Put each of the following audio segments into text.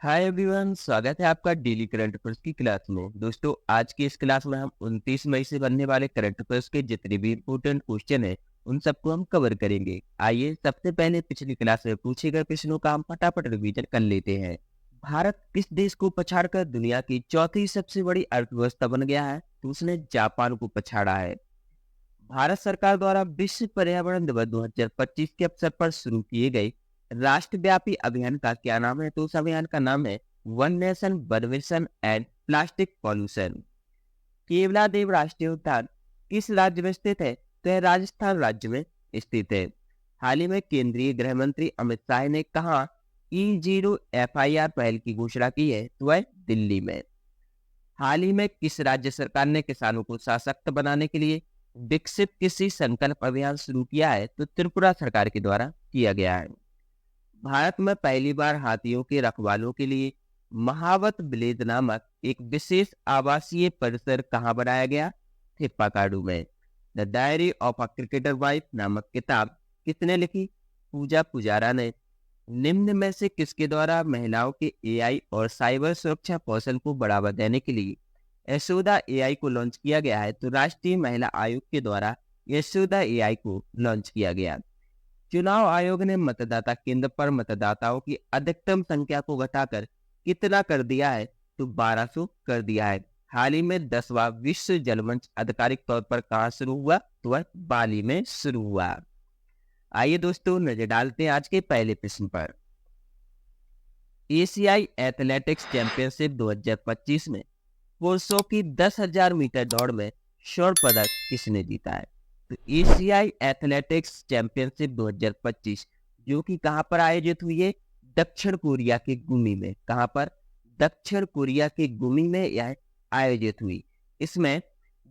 Hi everyone, स्वागत है आपका डेली करंट अफेयर्स की क्लास में। दोस्तों, आज की इस क्लास में हम 29 मई से बनने वाले करंट अफेयर्स के जितने भी इम्पोर्टेंट क्वेश्चन हैं उन सबको हम कवर करेंगे। आइए सबसे पहले पिछली क्लास में पूछे गए प्रश्नों का हम फटाफट रिवीजन कर लेते हैं। भारत किस देश को पछाड़कर दुनिया की चौथी सबसे बड़ी अर्थव्यवस्था बन गया है? तो उसने जापान को पछाड़ा है। भारत सरकार द्वारा विश्व पर्यावरण दिवस 2025 के अवसर पर शुरू किए गए राष्ट्रव्यापी अभियान का क्या नाम है? तो उस अभियान का नाम है one nation one mission and plastic pollution. Keoladeo राष्ट्रीय उद्यान किस राज्य में स्थित है? तो यह राजस्थान राज्य में स्थित है। हाल ही में केंद्रीय गृह मंत्री अमित शाह ने कहा E0 FIR पहल की घोषणा की है? तो वह दिल्ली में। हाल ही में किस राज्य सरकार ने किसानों को सशक्त बनाने के लिए विकसित कृषि संकल्प अभियान शुरू किया है? तो त्रिपुरा सरकार के द्वारा किया गया है। भारत में पहली बार हाथियों के रखवालों के लिए महावत विलेज नामक एक विशेष आवासीय परिसर कहाँ बनाया गया? थिप्पाकाडू में। The diary of a cricketer wife नामक किताब किसने लिखी? पूजा पुजारा ने। निम्न में से किसके द्वारा महिलाओं के एआई और साइबर सुरक्षा कौशल को बढ़ावा देने के लिए यशोदा एआई को लॉन्च किया गया है? तो राष्ट्रीय महिला आयोग के द्वारा यशोदा एआई को लॉन्च किया गया। चुनाव आयोग ने मतदाता केंद्र पर मतदाताओं की अधिकतम संख्या को घटाकर कितना कर दिया है? तो 1200 कर दिया है। हाल ही में 10वां विश्व जलमंच आधिकारिक तौर पर कहाँ शुरू हुआ? तो वह बाली में शुरू हुआ। आइए दोस्तों, नजर डालते हैं आज के पहले प्रश्न पर। एशियाई एथलेटिक्स चैंपियनशिप 2025 में पुरुषों की 10,000 मीटर दौड़ में स्वर्ण पदक किसने जीता है? तो एशियाई एथलेटिक्स चैंपियनशिप 2025 जो कि कहां पर आयोजित हुई है? दक्षिण कोरिया के गुमी में। कहां पर? दक्षिण कोरिया के गुमी में यह आयोजित हुई। इसमें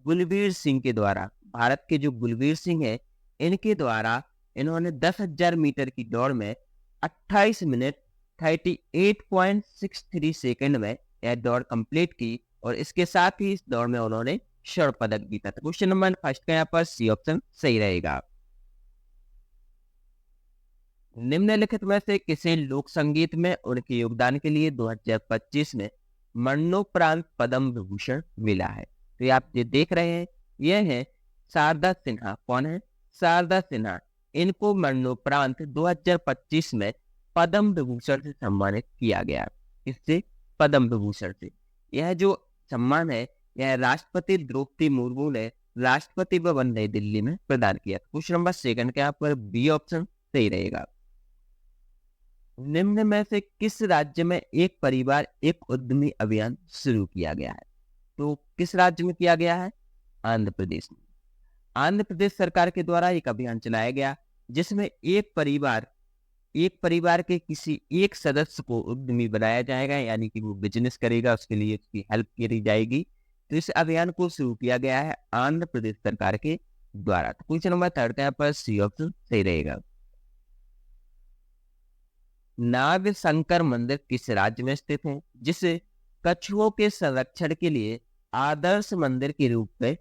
गुलबीर सिंह के द्वारा, भारत के जो गुलबीर सिंह है, इनके द्वारा इन्होंने 10,000 मीटर की दौड़ में 28 मिनट 38.63 सेकंड में यह दौड़ कंप्लीट की और इसके साथ ही इस दौड़ में उन्होंने स्वर्ण पदक जीता था। क्वेश्चन नंबर फर्स्ट का यहाँ पर सी ऑप्शन सही रहेगा। निम्नलिखित में से किसे लोक संगीत में उनके योगदान के लिए 2025 में मरणोपरांत पद्म विभूषण मिला है? तो ये आप ये देख रहे हैं, यह है शारदा सिन्हा। कौन है? शारदा सिन्हा। इनको मरणोपरांत 2025 में पद्म विभूषण से सम्मानित किया गया। इससे पद्म विभूषण से। यह जो सम्मान है यह राष्ट्रपति द्रौपदी मुर्मू ने राष्ट्रपति भवन नई दिल्ली में प्रदान किया। क्वेश्चन नंबर सेकंड के यहाँ पर बी ऑप्शन सही रहेगा। निम्न में से किस राज्य में एक परिवार एक उद्यमी अभियान शुरू किया गया है? तो किस राज्य में किया गया है? आंध्र प्रदेश में। आंध्र प्रदेश सरकार के द्वारा एक अभियान चलाया गया जिसमें एक परिवार के किसी एक सदस्य को उद्यमी बनाया जाएगा, यानी कि वो बिजनेस करेगा, उसके लिए उसकी हेल्प करी जाएगी। तो इस अभियान को शुरू किया गया है आंध्र प्रदेश सरकार के द्वारा। तो क्वेश्चन नंबर थर्ड का यहाँ पर सी ऑप्शन सही रहेगा। नाग शंकर मंदिर किस राज्य में स्थित है जिसे कछुओं के संरक्षण के लिए आदर्श मंदिर के रूप में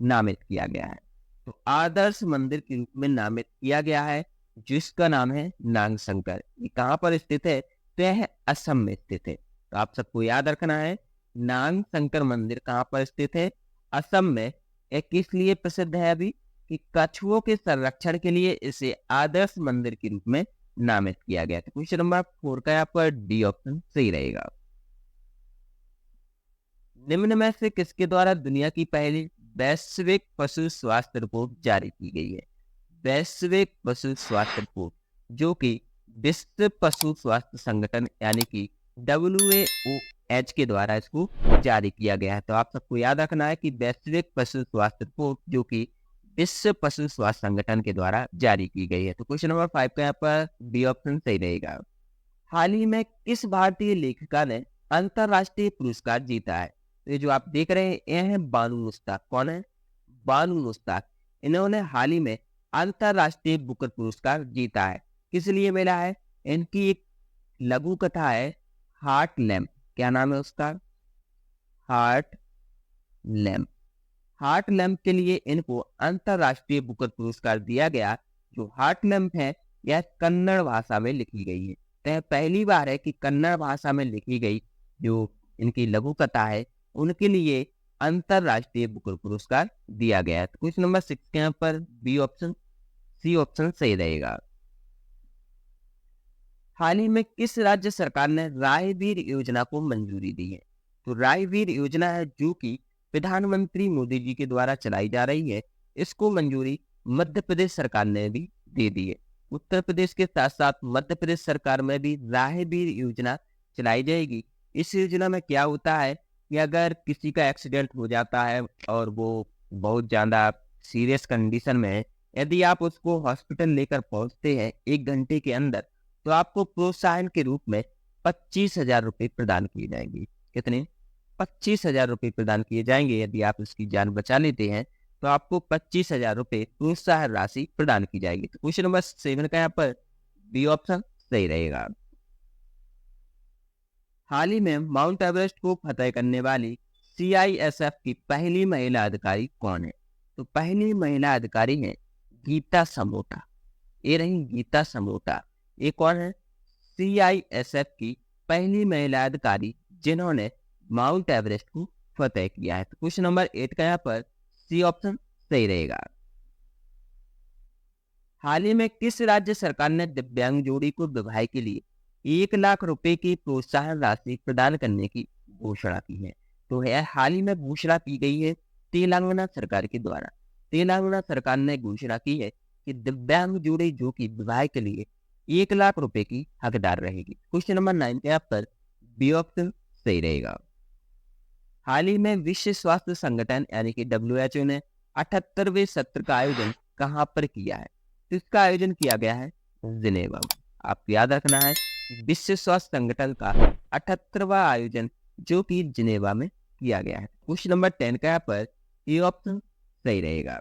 नामित किया गया है? तो आदर्श मंदिर के रूप में नामित किया गया है जिसका नाम है नाग शंकर। ये कहाँ पर स्थित है? तो यह असम में स्थित है। तो आप सबको याद रखना है, नाग शंकर मंदिर कहाँ पर स्थित है? असम में। यह किस लिए प्रसिद्ध है? अभी कि कछुओं के संरक्षण के लिए इसे आदर्श मंदिर के रूप में नामित किया गया था। क्वेश्चन नंबर 4 का यहाँ पर डी ऑप्शन सही रहेगा। निम्न में से किसके द्वारा दुनिया की पहली वैश्विक पशु स्वास्थ्य रिपोर्ट जारी की गई है? वैश्विक पशु स्वास्थ्य रिपोर्ट जो कि विश्व पशु स्वास्थ्य संगठन यानी कि WHO के द्वारा इसको जारी किया गया है। तो आप सबको याद रखना है कि वैश्विक पशु स्वास्थ्य रिपोर्ट जो कि विश्व पशु स्वास्थ्य संगठन के द्वारा जारी की गई है। तो क्वेश्चन नंबर 5 का यहाँ पर बी ऑप्शन सही रहेगा। हाल ही में किस भारतीय लेखिका ने अंतरराष्ट्रीय पुरस्कार जीता है? तो ये जो आप देख रहे हैं ये है बानू मुश्ताक। कौन है? बानू मुश्ताक। इन्होंने हाल ही में अंतरराष्ट्रीय बुकर पुरस्कार जीता है। किस लिए मिला है? इनकी एक लघु कथा है हार्ट लैम्प। क्या नाम है उसका? Heart lamp. हार्ट लैम्प के लिए इनको अंतरराष्ट्रीय बुकर पुरस्कार दिया गया। जो हार्ट लैम्प है यह कन्नड़ भाषा में लिखी गई है। तो यह पहली बार है कि कन्नड़ भाषा में लिखी गई जो इनकी लघु कथा है उनके लिए अंतरराष्ट्रीय बुकर पुरस्कार दिया गया है। तो क्वेश्चन नंबर 6 के यहाँ पर बी ऑप्शन, सी ऑप्शन सही रहेगा। हाल ही में किस राज्य सरकार ने रायवीर योजना को मंजूरी दी है? तो रायवीर योजना है जो कि प्रधानमंत्री मोदी जी के द्वारा चलाई जा रही है। इसको मंजूरी मध्य प्रदेश सरकार ने भी दे दी है। उत्तर प्रदेश के साथ साथ मध्य प्रदेश सरकार में भी रायवीर योजना चलाई जाएगी। इस योजना में क्या होता है कि अगर किसी का एक्सीडेंट हो जाता है और वो बहुत ज्यादा सीरियस कंडीशन में है, यदि आप उसको हॉस्पिटल लेकर पहुंचते हैं 1 घंटे के अंदर, तो आपको प्रोत्साहन के रूप में 25,000 रुपये प्रदान किए जाएंगे। कितने? 25,000 रुपये प्रदान किए जाएंगे। यदि आप उसकी जान बचा लेते हैं तो आपको 25,000 रुपये प्रोत्साहन राशि प्रदान की जाएगी। तो क्वेश्चन नंबर 7 का यहाँ पर बी ऑप्शन सही रहेगा। हाल ही में माउंट एवरेस्ट को फतेह करने वाली CISF की पहली महिला अधिकारी कौन है? तो पहली महिला अधिकारी है गीता समोटा। ये रही गीता समोटा। ये कौन है? CISF की पहली महिला अधिकारी जिन्होंने माउंट एवरेस्ट को फतेह किया है। तो क्वेश्चन नंबर 8 का यहाँ पर सी ऑप्शन सही रहेगा। हाल ही में किस राज्य सरकार ने दिव्यांग जोड़ी को विवाह के लिए 1 लाख रुपए की प्रोत्साहन राशि प्रदान करने की घोषणा की है? तो यह हाल ही में घोषणा की गई है तेलंगाना सरकार के द्वारा। तेलंगाना सरकार ने घोषणा की है कि दिव्यांग जोड़ी जो कि विवाह के लिए 1 लाख रुपए की हकदार रहेगी। क्वेश्चन नंबर 9 के यहाँ पर बी ऑप्शन सही रहेगा। हाल ही में विश्व स्वास्थ्य संगठन यानी कि WHO ने 78वें सत्र का आयोजन कहाँ पर किया है? तो इसका आयोजन किया गया है जिनेवा में। आपको याद रखना है विश्व स्वास्थ्य संगठन का 78वां आयोजन जो कि जिनेवा में किया गया है। क्वेश्चन नंबर 10 का यहाँ पर ये ऑप्शन सही रहेगा।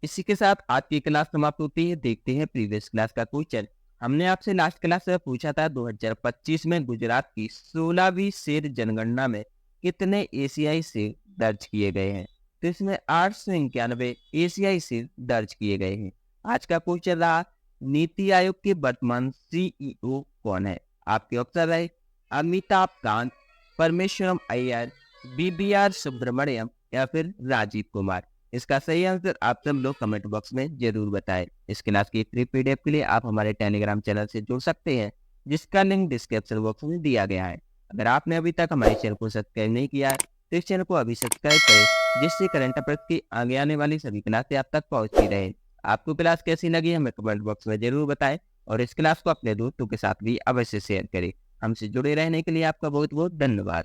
इसी के साथ आज की क्लास समाप्त होती है। देखते हैं प्रीवियस क्लास का क्वेश्चन। हमने आपसे लास्ट क्लास में पूछा था 2025 में गुजरात की 16वीं शेर जनगणना में कितने एशियाई शेर दर्ज किए गए हैं? तो इसमें 891 एशियाई शेर दर्ज किए गए हैं। आज का क्वेश्चन रहा नीति आयोग के वर्तमान CEO कौन है? आपके ऑप्शन रहे अमिताभ कांत, परमेश्वरम अय्यर, BBR सुब्रमण्यम या फिर राजीव कुमार। इसका सही आंसर आप सब लोग कमेंट बॉक्स में जरूर बताएं। इस क्लास की फ्री PDF के लिए आप हमारे टेलीग्राम चैनल से जुड़ सकते हैं जिसका लिंक डिस्क्रिप्शन बॉक्स में दिया गया है। अगर आपने अभी तक हमारे चैनल को सब्सक्राइब नहीं किया है तो इस चैनल को अभी सब्सक्राइब करें जिससे करंट अफेयर्स की आगे आने वाली सभी क्लासें आप तक पहुंचती रहे। आपको क्लास कैसी लगी हमें कमेंट बॉक्स में जरूर बताएं और इस क्लास को अपने दोस्तों के साथ भी अवश्य शेयर करें। हमसे जुड़े रहने के लिए आपका बहुत बहुत धन्यवाद।